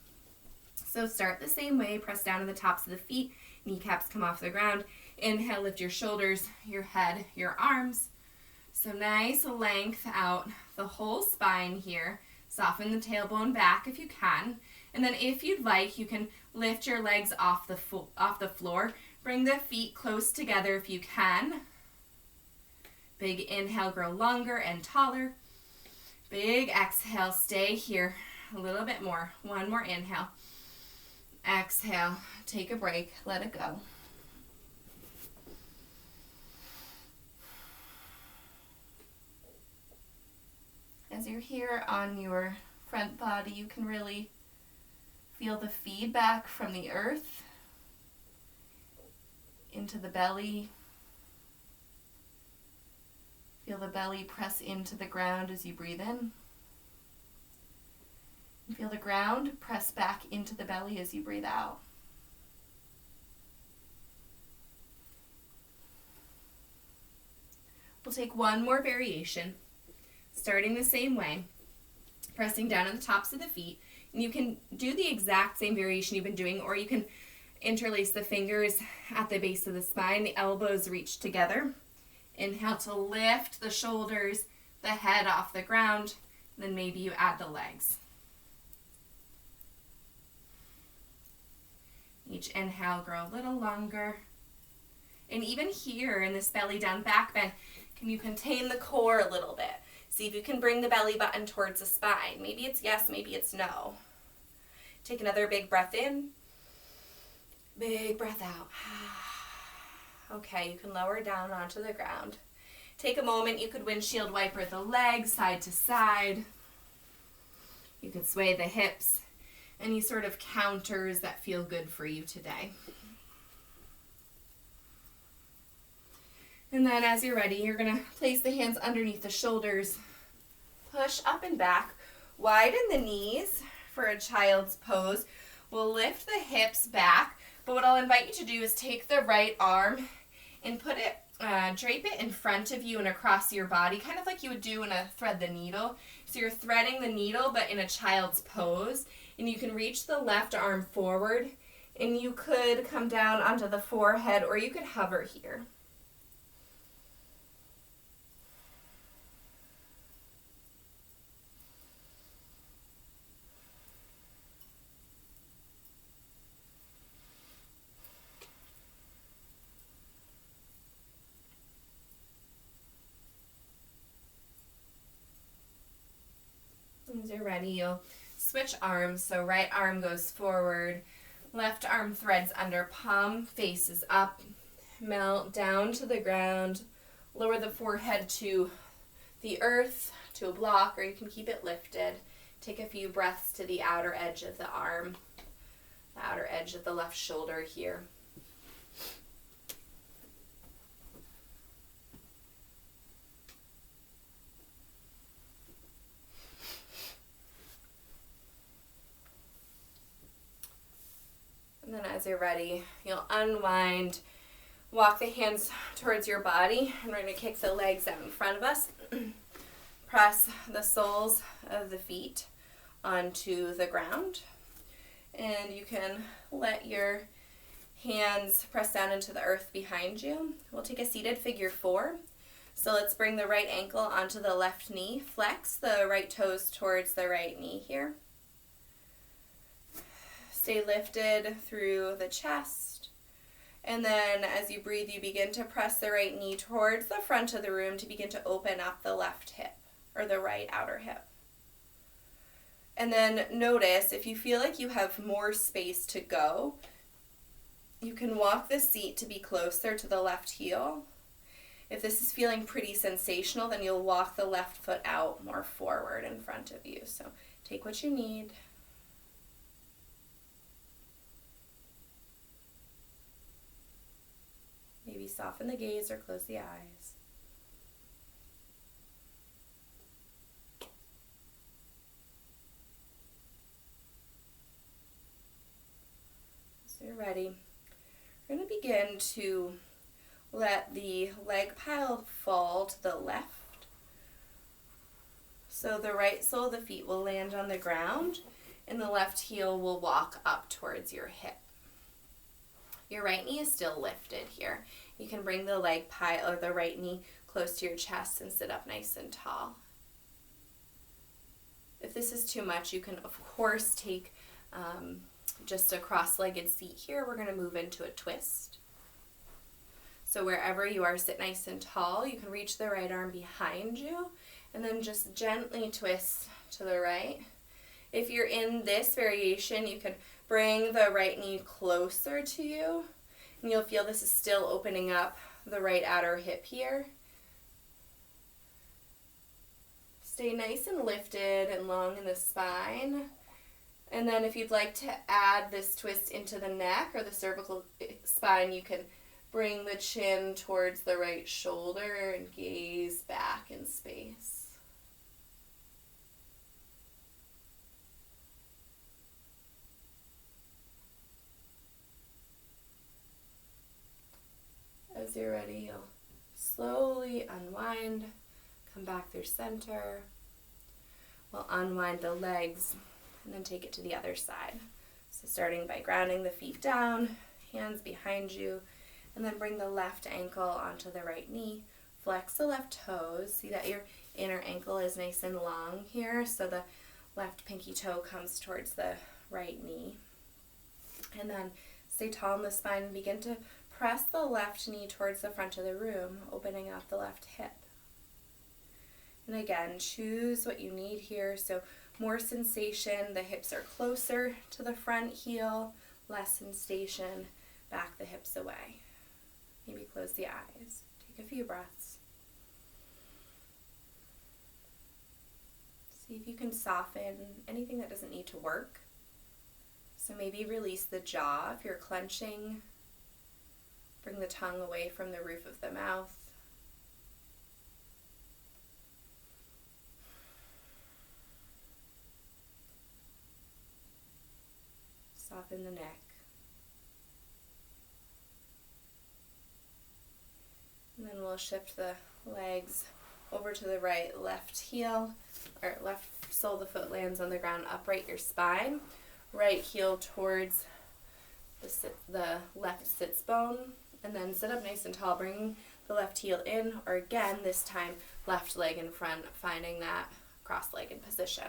So start the same way, press down on the tops of the feet, kneecaps come off the ground. Inhale, lift your shoulders, your head, your arms. So nice length out the whole spine here. Soften the tailbone back if you can. And then if you'd like, you can lift your legs off the floor. Bring the feet close together if you can. Big inhale, grow longer and taller. Big exhale, stay here a little bit more. One more inhale. Exhale, take a break, let it go. As you're here on your front body, you can really feel the feedback from the earth into the belly. Feel the belly press into the ground as you breathe in. And feel the ground press back into the belly as you breathe out. We'll take one more variation, starting the same way, pressing down on the tops of the feet. And you can do the exact same variation you've been doing, or you can interlace the fingers at the base of the spine, the elbows reach together. Inhale to lift the shoulders, the head off the ground, then maybe you add the legs. Each inhale, grow a little longer. And even here in this belly down back bend, can you contain the core a little bit? See if you can bring the belly button towards the spine. Maybe it's yes, maybe it's no. Take another big breath in. Big breath out. Okay, you can lower down onto the ground. Take a moment. You could windshield wiper the legs side to side. You could sway the hips. Any sort of counters that feel good for you today. And then as you're ready, you're going to place the hands underneath the shoulders. Push up and back. Widen the knees for a child's pose. We'll lift the hips back. But what I'll invite you to do is take the right arm and put it, drape it in front of you and across your body, kind of like you would do in a thread the needle. So you're threading the needle, but in a child's pose. And you can reach the left arm forward, and you could come down onto the forehead, or you could hover here. As you're ready, you'll switch arms. So right arm goes forward, left arm threads under palm, faces up, melt down to the ground, lower the forehead to the earth, to a block, or you can keep it lifted. Take a few breaths to the outer edge of the arm, the outer edge of the left shoulder here. And then as you're ready, you'll unwind, walk the hands towards your body, and we're going to kick the legs out in front of us. Press the soles of the feet onto the ground. And you can let your hands press down into the earth behind you. We'll take a seated figure 4. So let's bring the right ankle onto the left knee. Flex the right toes towards the right knee here. Stay lifted through the chest. And then as you breathe, you begin to press the right knee towards the front of the room to begin to open up the left hip, or the right outer hip. And then notice if you feel like you have more space to go, you can walk the seat to be closer to the left heel. If this is feeling pretty sensational, then you'll walk the left foot out more forward in front of you. So take what you need. Maybe soften the gaze or close the eyes. So you're ready. We're going to begin to let the leg pile fall to the left. So the right sole of the feet will land on the ground and the left heel will walk up towards your hip. Your right knee is still lifted here. You can bring the leg pile or the right knee close to your chest and sit up nice and tall. If this is too much, you can of course take just a cross-legged seat here. We're going to move into a twist. So wherever you are, sit nice and tall. You can reach the right arm behind you and then just gently twist to the right. If you're in this variation, you can bring the right knee closer to you and you'll feel this is still opening up the right outer hip here. Stay nice and lifted and long in the spine. And then if you'd like to add this twist into the neck or the cervical spine, you can bring the chin towards the right shoulder and gaze back in space. As you're ready, you'll slowly unwind, come back through center. We'll unwind the legs and then take it to the other side. So starting by grounding the feet down, hands behind you, and then bring the left ankle onto the right knee. Flex the left toes. See that your inner ankle is nice and long here, so the left pinky toe comes towards the right knee. And then stay tall in the spine and begin to press the left knee towards the front of the room, opening up the left hip. And again, choose what you need here. So more sensation, the hips are closer to the front heel, less sensation, back the hips away. Maybe close the eyes. Take a few breaths. See if you can soften anything that doesn't need to work. So maybe release the jaw if you're clenching. Bring the tongue away from the roof of the mouth. Soften the neck. And then we'll shift the legs over to the right. Left heel, or left sole of the foot lands on the ground. Upright your spine. Right heel towards the left sits bone. And then sit up nice and tall. Bring the left heel in, or again, this time, left leg in front, finding that cross-legged position.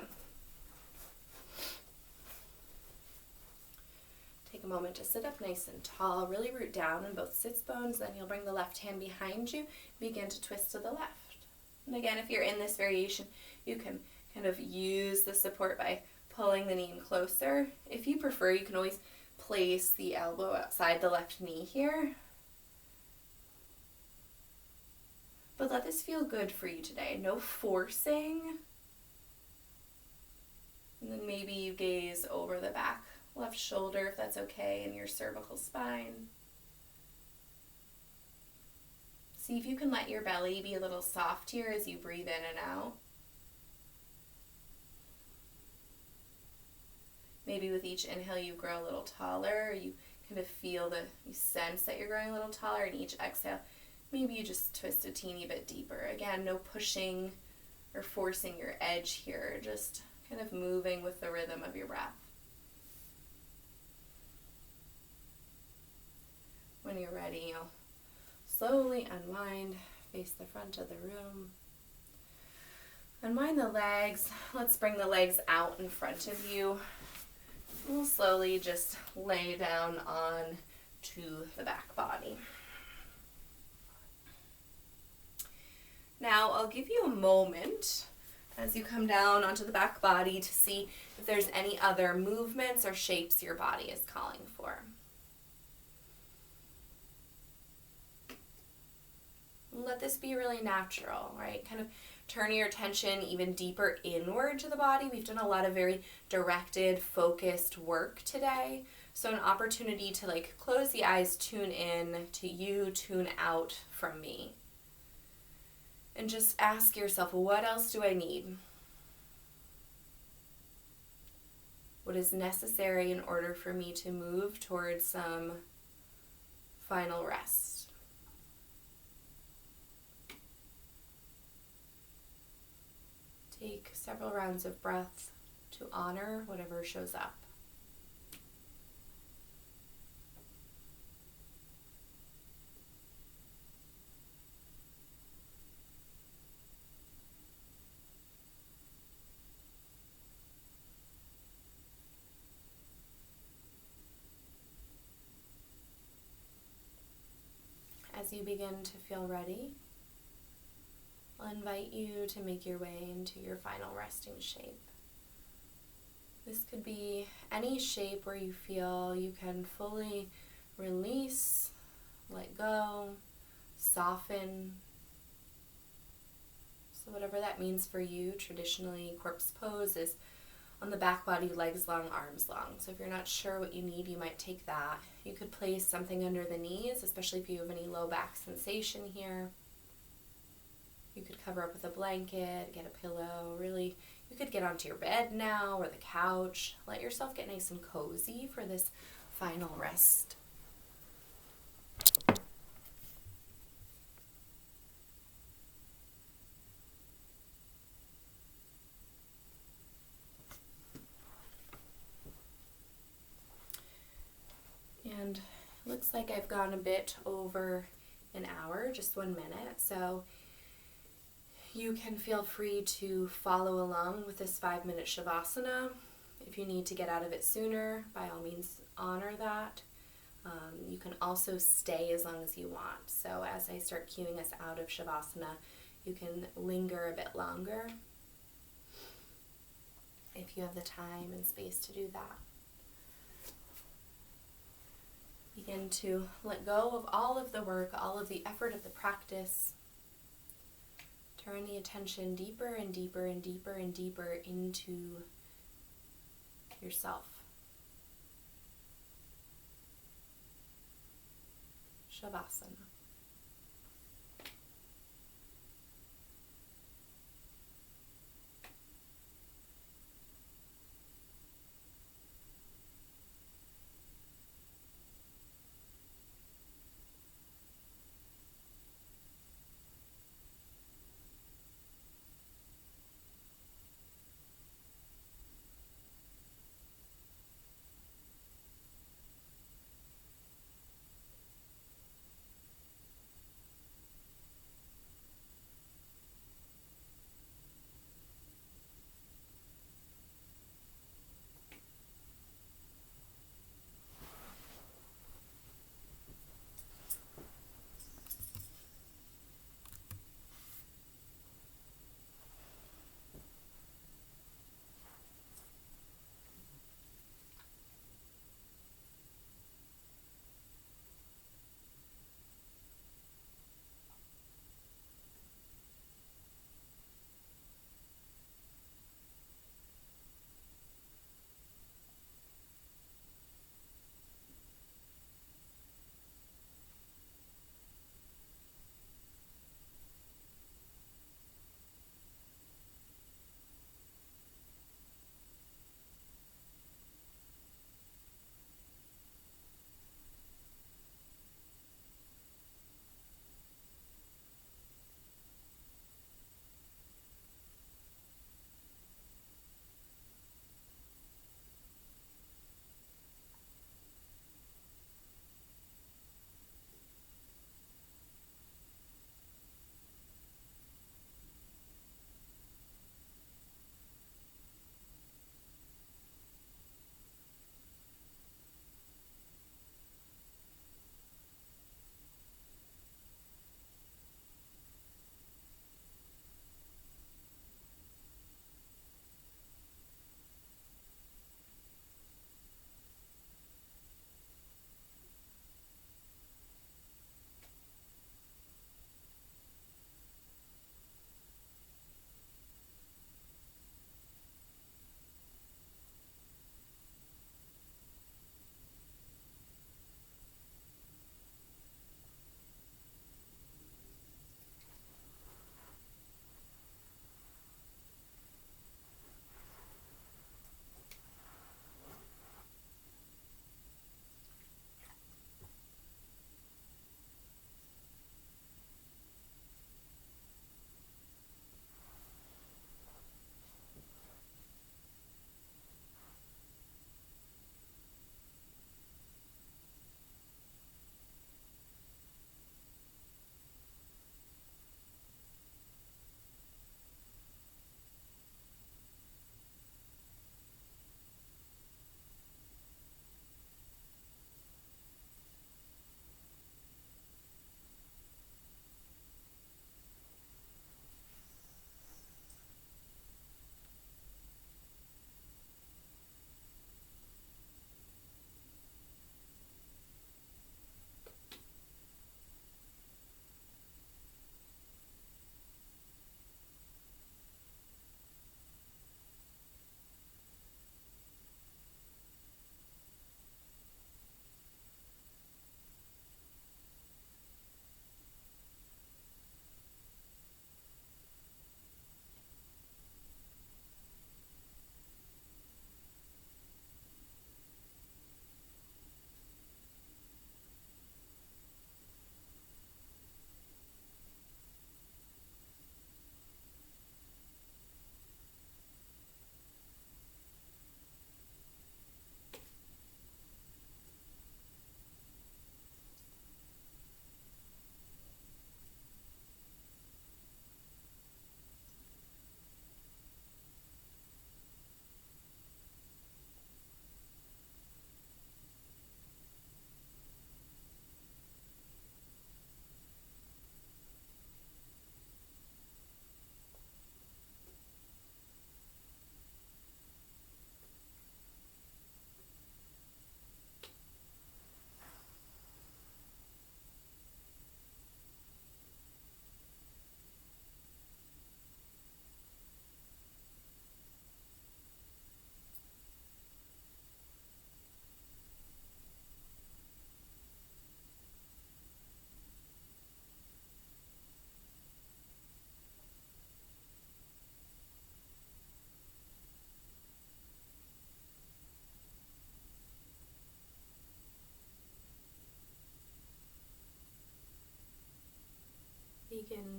Take a moment to sit up nice and tall. Really root down in both sits bones. Then you'll bring the left hand behind you. Begin to twist to the left. And again, if you're in this variation, you can kind of use the support by pulling the knee in closer. If you prefer, you can always place the elbow outside the left knee here. But let this feel good for you today. No forcing. And then maybe you gaze over the back left shoulder if that's okay, and your cervical spine. See if you can let your belly be a little soft here as you breathe in and out. Maybe with each inhale you grow a little taller, or you kind of feel you sense that you're growing a little taller, and each exhale, maybe you just twist a teeny bit deeper. Again, no pushing or forcing your edge here, just kind of moving with the rhythm of your breath. When you're ready, you'll slowly unwind, face the front of the room. Unwind the legs. Let's bring the legs out in front of you. We'll slowly just lay down on to the back body. Now I'll give you a moment as you come down onto the back body to see if there's any other movements or shapes your body is calling for. Let this be really natural, right? Kind of turn your attention even deeper inward to the body. We've done a lot of very directed, focused work today. So an opportunity to close the eyes, tune in to you, tune out from me. And just ask yourself, what else do I need? What is necessary in order for me to move towards some final rest. Take several rounds of breath to honor whatever shows up. As you begin to feel ready, I'll invite you to make your way into your final resting shape. This could be any shape where you feel you can fully release, let go, soften. So whatever that means for you, traditionally corpse pose is on the back body, legs long, arms long. So if you're not sure what you need, you might take that. You could place something under the knees, especially if you have any low back sensation here. You could cover up with a blanket, get a pillow. Really, you could get onto your bed now or the couch. Let yourself get nice and cozy for this final rest. And it looks like I've gone a bit over an hour, just 1 minute. So you can feel free to follow along with this 5-minute Shavasana. If you need to get out of it sooner, by all means honor that. You can also stay as long as you want. So as I start cueing us out of Shavasana, you can linger a bit longer if you have the time and space to do that. Begin to let go of all of the work, all of the effort of the practice. Turn the attention deeper and deeper and deeper and deeper into yourself. Shavasana.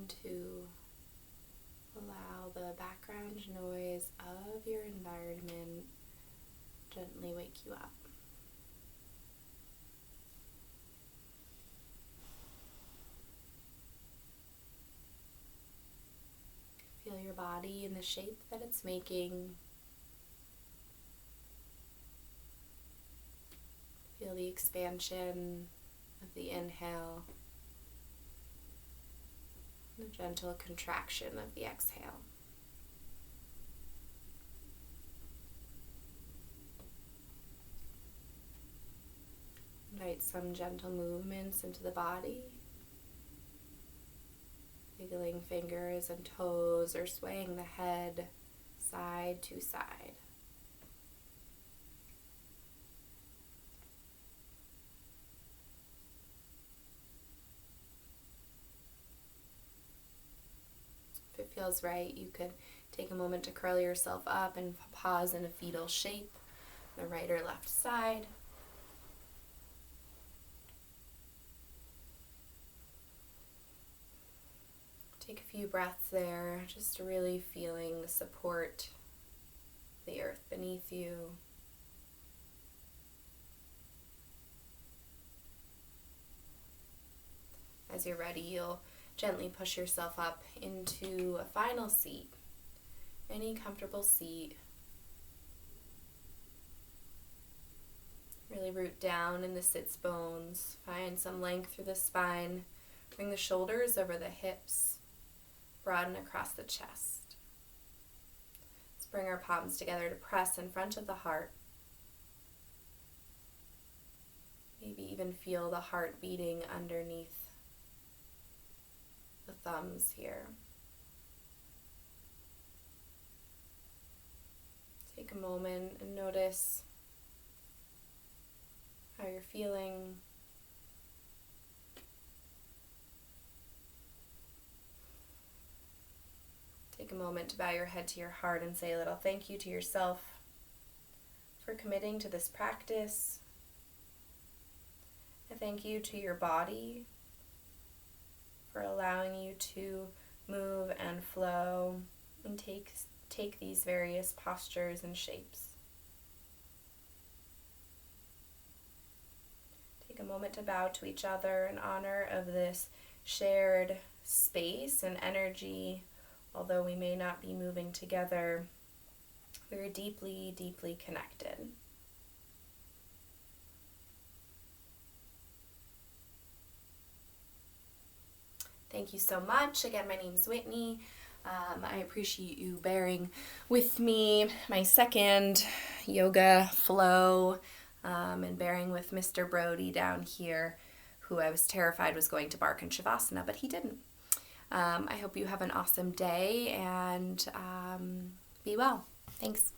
and to allow the background noise of your environment gently wake you up. Feel your body in the shape that it's making. Feel the expansion of the inhale, and the gentle contraction of the exhale. Invite some gentle movements into the body, wiggling fingers and toes or swaying the head side to side. If it feels right, you could take a moment to curl yourself up and pause in a fetal shape, the right or left side. Take a few breaths there, just really feeling the support, the earth beneath you. As you're ready, you'll gently push yourself up into a final seat, any comfortable seat. Really root down in the sits bones, find some length through the spine, bring the shoulders over the hips, broaden across the chest. Let's bring our palms together to press in front of the heart. Maybe even feel the heart beating underneath the thumbs here. Take a moment and notice how you're feeling. Take a moment to bow your head to your heart and say a little thank you to yourself for committing to this practice. A thank you to your body for allowing you to move and flow and take these various postures and shapes. Take a moment to bow to each other in honor of this shared space and energy. Although we may not be moving together, we're deeply, deeply connected. Thank you so much. Again, my name's Whitney. I appreciate you bearing with me, my second yoga flow, and bearing with Mr. Brody down here, who I was terrified was going to bark in Shavasana, but he didn't. I hope you have an awesome day and be well. Thanks.